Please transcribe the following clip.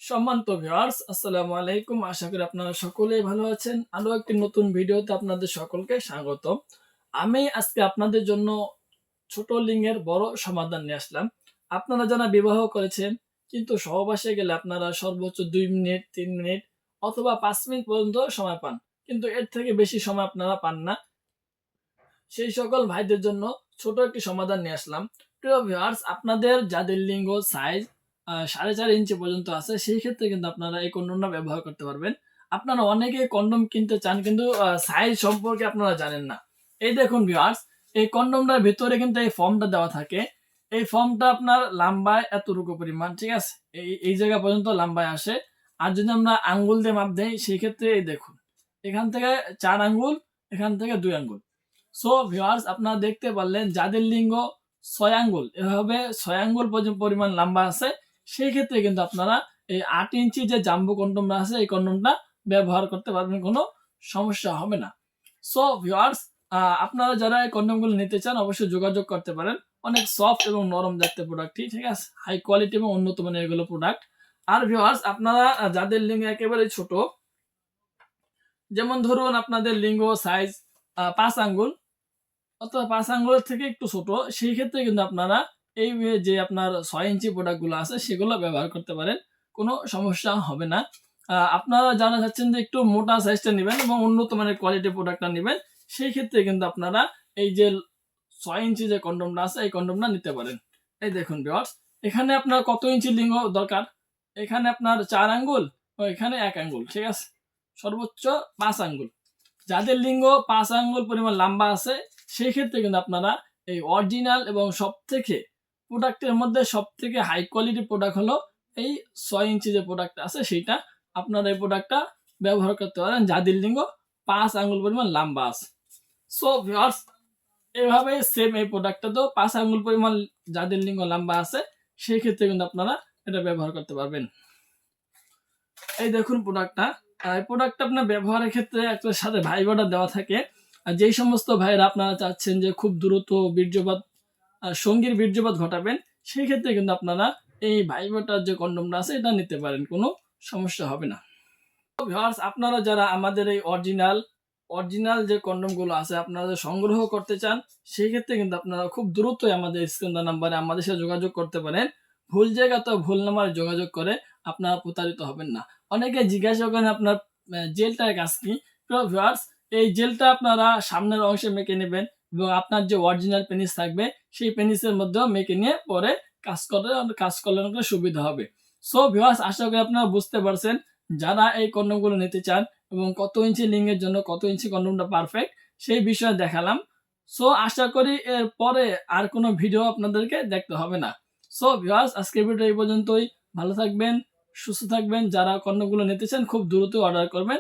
সম্মানিত ভিউয়ার্স, আসসালামু আলাইকুম। আশা করি আপনারা সকলেই ভালো আছেন। আরো একটি নতুন ভিডিওতে আপনাদের সকলকে স্বাগত। আমি আজকে আপনাদের জন্য ছোট লিঙ্গের বড় সমাধান নিয়ে আসলাম। আপনারা যারা বিবাহ করেছেন কিন্তু সহবাসে গেলে আপনারা সর্বোচ্চ 2 মিনিট, 3 মিনিট অথবা 5 মিনিট পর্যন্ত সময় পান, কিন্তু এর থেকে বেশি সময় আপনারা পান না। সেই সকল ভাইদের জন্য ছোট একটি সমাধান নিয়ে আসলাম। প্রিয় ভিউয়ার্স, আপনাদের যাদের লিঙ্গ সাইজ 4.5 ইঞ্চি পর্যন্ত আছে, সেই ক্ষেত্রে কিন্তু আপনারা এই কন্ডমটা ব্যবহার করতে পারবেন। আপনারা অনেকে কন্ডম কিনতে চান কিন্তু সাইজ সম্পর্কে আপনারা জানেন না। এই দেখুন ভিউয়ার্স, এই কন্ডমটার ভিতরে কিন্তু এই ফর্মটা দেওয়া থাকে। এই ফর্মটা আপনার লম্বায় এতটুকু পরিমাণ, ঠিক আছে, এই এই জায়গা পর্যন্ত লম্বায় আসে। আর যদি আমরা আঙ্গুল দিয়ে মাপ দেই, সেই ক্ষেত্রে এই দেখুন, এখান থেকে 4 আঙ্গুল, এখান থেকে 2 আঙ্গুল। সো ভিউয়ার্স, আপনারা দেখতে পারলেন যাদের লিঙ্গ 6 আঙ্গুল, এভাবে 6 আঙ্গুল পর্যন্ত পরিমাণ লম্বা আছে, সেই ক্ষেত্রে কিন্তু আপনারা এই 8 ইঞ্চি যে জাম্বো কন্ডমটা আছে, এই কন্ডমটা ব্যবহার করতে পারবেন, কোনো সমস্যা হবে না। সো ভিউয়ার্স, আপনারা যারা এই কন্ডমগুলো নিতে চান অবশ্যই যোগাযোগ করতে পারেন। অনেক সফট এবং নরম দেখতে প্রোডাক্টটি, ঠিক আছে, হাই কোয়ালিটি এবং উন্নত মানের এগুলো প্রোডাক্ট। আর ভিউয়ার্স, আপনারা যাদের লিঙ্গ একেবারে ছোট, যেমন ধরুন আপনাদের লিঙ্গ সাইজ 5 আঙ্গুল অথবা 5 আঙ্গুলের থেকে একটু ছোট, সেই ক্ষেত্রে কিন্তু আপনারা এই যে আপনার 6 ইঞ্চি প্রোডাক্টগুলো আছে সেগুলো ব্যবহার করতে পারেন, কোনো সমস্যা হবে না। আপনারা যারা চাচ্ছেন যে একটু মোটা সাইজটা নেবেন এবং উন্নত মানের কোয়ালিটি প্রোডাক্টটা নেবেন, সেই ক্ষেত্রে কিন্তু আপনারা এই যে 6 ইঞ্চি যে কন্ডমটা আছে এই কন্ডমটা নিতে পারেন। এই দেখুন ভিউয়ার্স, এখানে আপনার কত ইঞ্চি লিঙ্গ দরকার? এখানে আপনার 4 আঙ্গুল ও এখানে 1 আঙ্গুল, ঠিক আছে, সর্বোচ্চ 5 আঙ্গুল। যাদের লিঙ্গ 5 আঙ্গুল পরিমাণ লম্বা আছে, সেই ক্ষেত্রে কিন্তু আপনারা এই অরিজিনাল এবং সব থেকে প্রোডাক্টের মধ্যে সব থেকে হাই কোয়ালিটি প্রোডাক্ট হলো এই 6 ইঞ্চি যে প্রোডাক্ট আছে সেইটা। আপনারা এই প্রোডাক্টটা ব্যবহার করতে পারেন যাদের লিঙ্গ 5 আঙ্গুল পরিমাণ লম্বা আছে। সো ভিউয়ার্স, এভাবে সেম এই প্রোডাক্টটা তো 5 আঙ্গুল পরিমাণ যাদের লিঙ্গ লম্বা আছে, সেই ক্ষেত্রে কিন্তু আপনারা এটা ব্যবহার করতে পারবেন। এই দেখুন প্রোডাক্টটা। এই প্রোডাক্টটা আপনার ব্যবহারের ক্ষেত্রে একটা সাথে ভাইবারটা দেওয়া থাকে। আর যেই সমস্ত ভাইয়েরা আপনারা চাচ্ছেন যে খুব দ্রুত বীর্যপাত, সঙ্গীর বীর্যপাত ঘটাবেন, সেই ক্ষেত্রে কিন্তু আপনারা এই ভাইবারটার যে কন্ডমটা আছে এটা নিতে পারেন, কোনো সমস্যা হবে না। তো ভিউয়ার্স, আপনারা যারা আমাদের এই অরিজিনাল যে কন্ডমগুলো আছে আপনারা সংগ্রহ করতে চান, সেই ক্ষেত্রে কিন্তু আপনারা খুব দ্রুতই আমাদের স্ক্রিন দেওয়া নাম্বারে আমাদের সাথে যোগাযোগ করতে পারেন। ভুল জায়গা তো ভুল নাম্বারে যোগাযোগ করে আপনারা প্রতারিত হবেন না। অনেকে জিজ্ঞাসা করেন আপনার জেলটার কাজ কি? তো ভিউয়ার্স, এই জেলটা আপনারা সামনের অংশে মেখে নেবেন এবং আপনার যে অরিজিনাল পেনিস থাকবে সেই পেনিসের মধ্যেও মেখে নিয়ে পরে কাজ করলে অনেকটা সুবিধা হবে। সো ভিউয়ার্স, আশা করি আপনারা বুঝতে পারছেন যারা এই কন্ডমগুলো নিতে চান এবং কত ইঞ্চি লিঙ্গের জন্য কত ইঞ্চি কন্ডমটা পারফেক্ট, সেই বিষয়ে দেখালাম। সো আশা করি এর পরে আর কোনো ভিডিও আপনাদেরকে দেখতে হবে না। সো ভিউয়ার্স, আজকের ভিডিও এই পর্যন্তই। ভালো থাকবেন, সুস্থ থাকবেন। যারা কন্ডমগুলো নিতে চান খুব দ্রুত অর্ডার করবেন।